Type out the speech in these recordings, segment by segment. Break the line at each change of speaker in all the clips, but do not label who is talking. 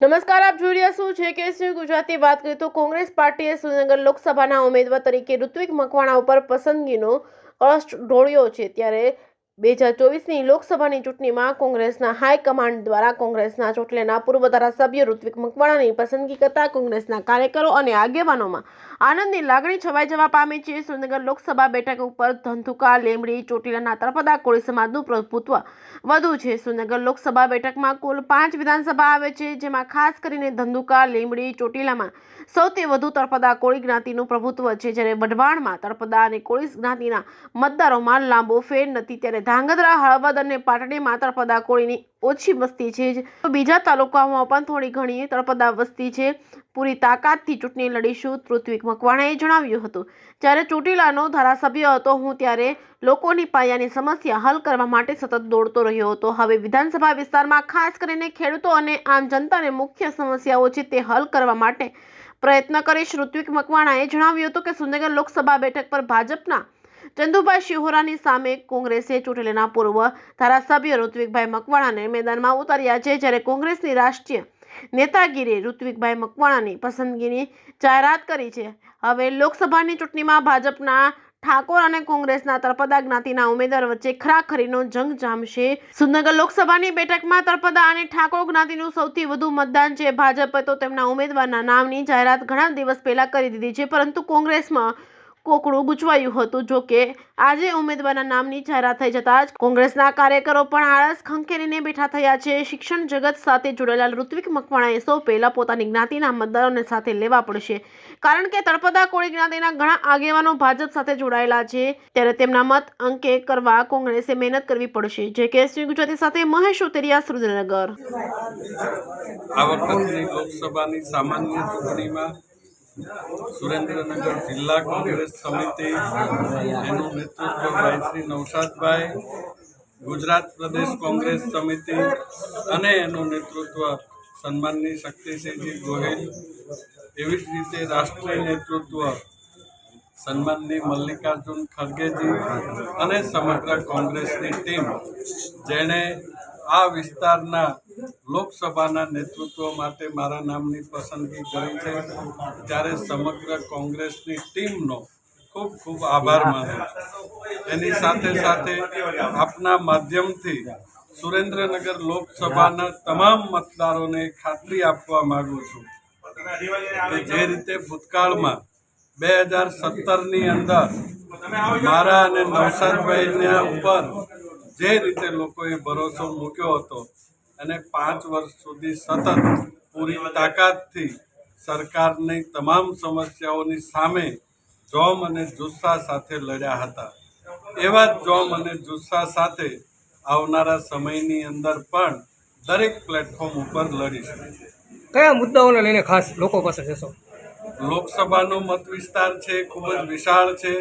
નમસ્કાર, આપ જોઈ રહ્યા છો છે કે ગુજરાતી. વાત કરીએ તો કોંગ્રેસ પાર્ટીએ સુરેન્દ્રનગર લોકસભાના ઉમેદવાર તરીકે ઋત્વિક મકવાણા ઉપર પસંદગીનો કળશ ઢોળ્યો છે. ત્યારે 2024ની લોકસભાની ચૂંટણીમાં કોંગ્રેસના હાઈકમાન્ડ દ્વારા કોંગ્રેસના ચોટીલાના પૂર્વ ધારાસભ્ય ઋત્વિક મકવાણાની પસંદગી કરતા કોંગ્રેસના કાર્યકરો અને આગેવાનોમાં આનંદની લાગણી છવાઈ જવા પામી છે. સુરેન્દ્રનગર લોકસભા બેઠક ઉપર ધંધુકા, લીંબડી, ચોટીલાના તળપદા કોળી સમાજનું પ્રભુત્વ વધુ છે. સુરેન્દ્રનગર લોકસભા બેઠકમાં કુલ 5 વિધાનસભા આવે છે, જેમાં ખાસ કરીને ધંધુકા, લીંબડી, ચોટીલામાં સૌથી વધુ તળપદા કોળી જ્ઞાતિનું પ્રભુત્વ છે. જ્યારે વઢવાણમાં તળપદા અને કોળી જ્ઞાતિના મતદારોમાં લાંબો ફેર નથી. ત્યારે ધાંગધ્રા, હળવદ અને પાટડીમાં તળપદા કોળીની ઓછી વસ્તી છે, તો બીજા તાલુકાઓમાં પણ થોડી ઘણી તળપદા વસ્તી છે. પૂરી તાકાતથી ચૂંટણી લડીશું, ઋત્વિક મકવાણાએ જણાવ્યું હતું. જ્યારે ચોટીલાનો ધારાસભ્ય હતો હું, ત્યારે લોકોની પાયાની સમસ્યા હલ કરવા માટે સતત દોડતો રહ્યો હતો. હવે વિધાનસભા વિસ્તારમાં ખાસ કરીને ખેડૂતો અને આમ જનતાને મુખ્ય સમસ્યાઓ છે તે હલ કરવા માટે પ્રયત્ન કરીશ. ઋત્વિક મકવાણાએ જણાવ્યું હતું કે સુરેન્દ્રનગર લોકસભા બેઠક પર ભાજપના ચંદુભાઈ શિહોરાની સામે કોંગ્રેસે ચોટીલાના પૂર્વ ધારાસભ્ય ઋત્વિકભાઈ મકવાણાને મેદાનમાં ઉતાર્યા છે. જ્યારે કોંગ્રેસની રાષ્ટ્રીય નેતાગીરીએ ઋત્વિકભાઈ મકવાણાની પસંદગીની જાહેરાત કરી છે. હવે લોકસભાની ચૂંટણીમાં ભાજપના ઠાકોર અને કોંગ્રેસના તળપદા જ્ઞાતિના ઉમેદવાર વચ્ચે ખરાખરીનો જંગ જામશે. સુરેન્દ્રનગર લોકસભાની બેઠકમાં તળપદા અને ઠાકોર જ્ઞાતિનું સૌથી વધુ મતદાન છે. ભાજપે તો તેમના ઉમેદવારના નામની જાહેરાત ઘણા દિવસ પહેલા કરી દીધી છે, પરંતુ કોંગ્રેસમાં કોકડું ગૂંચવાયું હતું. જો કે આજે ઉમેદવારના નામની જાહેરાત થઈ જતા જ કોંગ્રેસના કાર્યકરો પણ આળસ ખંખેરીને બેઠા થયા છે. શિક્ષણ જગત સાથે જોડાયેલા ઋત્વિક મકવાણાએ સૌ પહેલા પોતાની જ્ઞાતિના મતદારોને સાથે લેવા પડશે, કારણ કે તળપદા કોળી જ્ઞાતિના ઘણા આગેવાનો ભાજપ સાથે જોડાયેલા છે. ત્યારે તેમના મત અંકે કરવા કોંગ્રેસે મહેનત કરવી પડશે. જે કે ગુજરાતી સાથે મહેશ ઉતરિયા, સુરેન્દ્રનગર.
આ વખતની લોકસભાની સામાન્ય ચૂંટણીમાં સુરેન્દ્રનગર જિલ્લા કોંગ્રેસ સમિતિ, એનું નેતૃત્વ ભાઈ શ્રી નૌશાદભાઈ, ગુજરાત પ્રદેશ કોંગ્રેસ સમિતિ અને એનું નેતૃત્વ સન્માનની શક્તિસિંહજી ગોહિલ, એવી જ રીતે રાષ્ટ્રીય નેતૃત્વ સન્માનની મલ્લિકાર્જુન ખડગેજી અને સમગ્ર કોંગ્રેસની ટીમ, જેણે આ વિસ્તારના લોકસભાના નેતૃત્વ માટે મારા નામની પસંદગી કરી છે. ત્યારે સમગ્ર કોંગ્રેસની ટીમનો ખૂબ ખૂબ આભાર માનું છું. એની સાથે સાથે આપના માધ્યમથી સુરેન્દ્રનગર લોકસભાના તમામ મતદારોને ખાતરી આપવા માગું છું કે જે રીતે ભૂતકાળમાં 2017ની અંદર મારા અને નૌશાદભાઈના ઉપર જે રીતે લોકોએ ભરોસો મૂક્યો હતો અને 5 વર્ષ સુધી સતત પૂરી તાકાતથી સરકારની તમામ સમસ્યાઓની સામે જોમ અને જુસ્સા સાથે લડ્યા હતા, એવા જ જોમ અને જુસ્સા સાથે આવનારા સમયની અંદર પણ દરેક પ્લેટફોર્મ ઉપર લડીશું.
કયા મુદ્દાઓને લઈને ખાસ લોકો પાસે જશો?
લોકસભાનો મત વિસ્તાર છે, ખૂબ જ વિશાળ છે,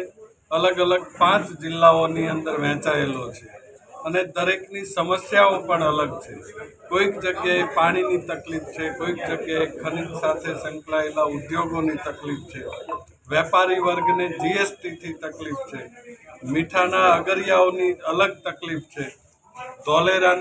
અલગ અલગ 5 જિલ્લાઓની અંદર વહેંચાયેલો છે અને દરેકની સમસ્યાઓ પણ અલગ છે. કોઈક જગ્યાએ પાણીની તકલીફ છે, કોઈક જગ્યાએ ખનિજ સાથે સંકળાયેલા ઉદ્યોગોની તકલીફ છે, વેપારી વર્ગને GSTથી તકલીફ છે, મીઠાના અગરિયાઓની અલગ તકલીફ છે, ધોલેરાના